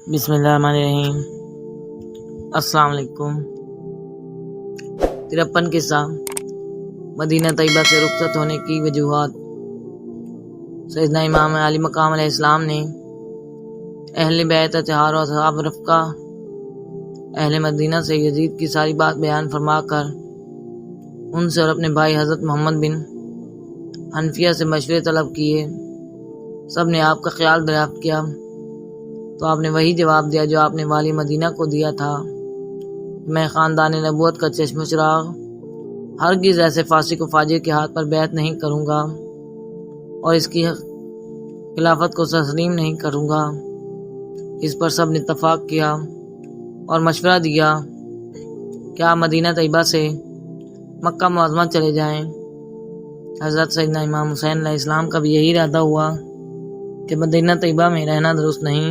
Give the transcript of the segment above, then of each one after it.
بسم اللہ الرحمن الرحیم۔ السلام علیکم۔ 53 قصہ مدینہ طیبہ سے رخصت ہونے کی وجوہات۔ سیدنا امام علی مقام علیہ السلام نے اہل بیت اطہار و اصحاب رفقہ اہل مدینہ سے یزید کی ساری بات بیان فرما کر ان سے اور اپنے بھائی حضرت محمد بن حنفیہ سے مشورے طلب کیے۔ سب نے آپ کا خیال دریافت کیا تو آپ نے وہی جواب دیا جو آپ نے والی مدینہ کو دیا تھا، میں خاندان نبوت کا چشم و چراغ ہرگز ایسے فاسق و فاجر کے ہاتھ پر بیعت نہیں کروں گا اور اس کی خلافت کو تسلیم نہیں کروں گا۔ اس پر سب نے اتفاق کیا اور مشورہ دیا کہ آپ مدینہ طیبہ سے مکہ معظمہ چلے جائیں۔ حضرت سیدنا امام حسین علیہ السلام کا بھی یہی ارادہ ہوا کہ مدینہ طیبہ میں رہنا درست نہیں،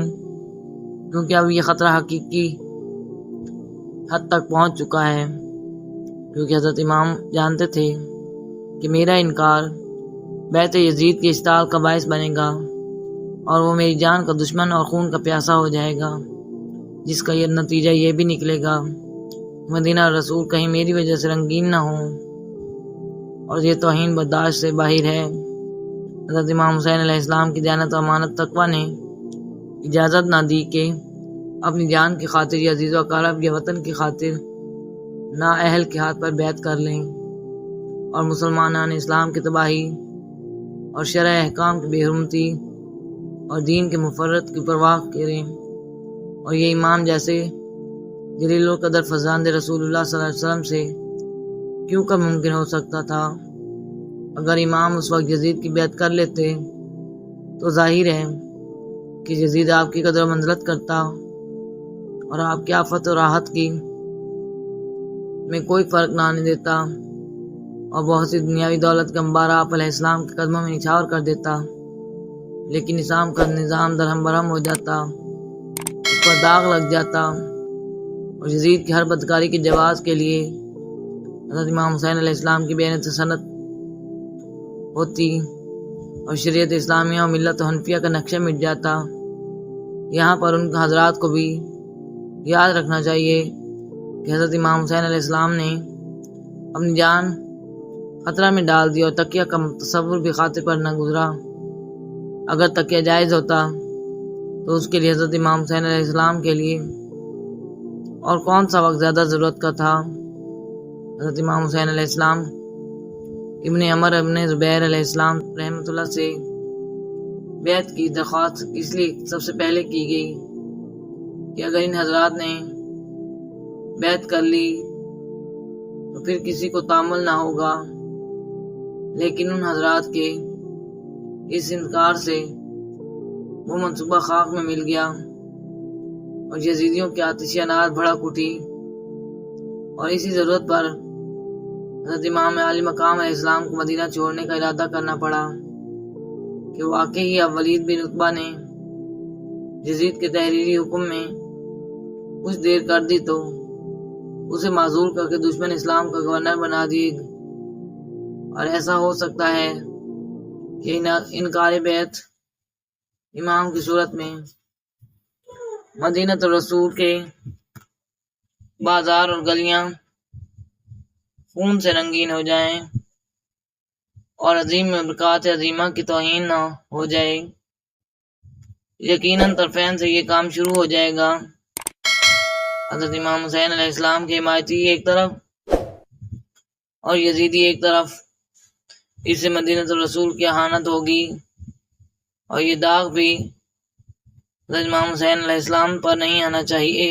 کیونکہ اب یہ خطرہ حقیقی حد تک پہنچ چکا ہے، کیونکہ حضرت امام جانتے تھے کہ میرا انکار بیعت یزید کی اشتعال کا باعث بنے گا اور وہ میری جان کا دشمن اور خون کا پیاسا ہو جائے گا، جس کا یہ نتیجہ یہ بھی نکلے گا مدینہ رسول کہیں میری وجہ سے رنگین نہ ہو، اور یہ توہین برداشت سے باہر ہے۔ حضرت امام حسین علیہ السلام کی دیانت و امانت تقویٰ نے اجازت نہ دی کہ اپنی جان کی خاطر یا عزیز و اقارب یا وطن کی خاطر نااہل کے ہاتھ پر بیعت کر لیں اور مسلمانان اسلام کی تباہی اور شرع احکام کی بے حرمتی اور دین کے مفرط کی پرواہ کریں۔ اور یہ امام جیسے جلیل القدر فرزند رسول اللہ صلی اللہ علیہ وسلم سے کیوں کم ممکن ہو سکتا تھا؟ اگر امام اس وقت یزید کی بیعت کر لیتے تو ظاہر ہے کہ یزید آپ کی قدر و منزلت کرتا اور آپ کی آفت و راحت کی میں کوئی فرق نہ آنے دیتا اور بہت سی دنیاوی دولت کا انبار آپ علیہ السلام کے قدموں میں نچھاور کر دیتا، لیکن اسلام کا نظام درہم برہم ہو جاتا، اس پر داغ لگ جاتا اور یزید کی ہر بدکاری کے جواز کے لیے حضرت امام حسین علیہ السلام کی بے سنت ہوتی اور شریعت اسلامیہ اور ملت حنفیہ کا نقشہ مٹ جاتا۔ یہاں پر ان حضرات کو بھی یاد رکھنا چاہیے کہ حضرت امام حسین علیہ السلام نے اپنی جان خطرہ میں ڈال دی اور تقیہ کا تصور بھی خاطر پر نہ گزرا۔ اگر تقیہ جائز ہوتا تو اس کے لیے حضرت امام حسین علیہ السلام کے لیے اور کون سا وقت زیادہ ضرورت کا تھا؟ حضرت امام حسین علیہ السلام ابن عمر ابن زبیر علیہ السلام رحمۃ اللہ سے بیعت کی درخواست اس لیے سب سے پہلے کی گئی کہ اگر ان حضرات نے بیعت کر لی تو پھر کسی کو تامل نہ ہوگا، لیکن ان حضرات کے اس انکار سے وہ منصوبہ خاک میں مل گیا اور یزیدیوں کی آتشی انار بھڑک اٹھی، اور اسی ضرورت پر حضرت امام علی مقام علیہ السلام کو مدینہ چھوڑنے کا ارادہ کرنا پڑا کہ واقعی اب ولید بن عتبہ نے یزید کے تحریری حکم میں کچھ دیر کر دی تو اسے معذور کر کے دشمن اسلام کا گورنر بنا دیے، اور ایسا ہو سکتا ہے کہ انکار بیعت امام کی صورت میں مدینہ رسول کے بازار اور گلیاں خون سے رنگین ہو جائیں اور عظیم برکات عظیمہ کی توہین نہ ہو جائے۔ یقیناً طرفین سے یہ کام شروع ہو جائے گا، حضرت امام حسین علیہ السلام کے حمایتی ایک طرف اور یزیدی ایک طرف، اس سے مدینہ رسول کی اہانت ہوگی اور یہ داغ بھی حضرت امام حسین علیہ السلام پر نہیں آنا چاہیے۔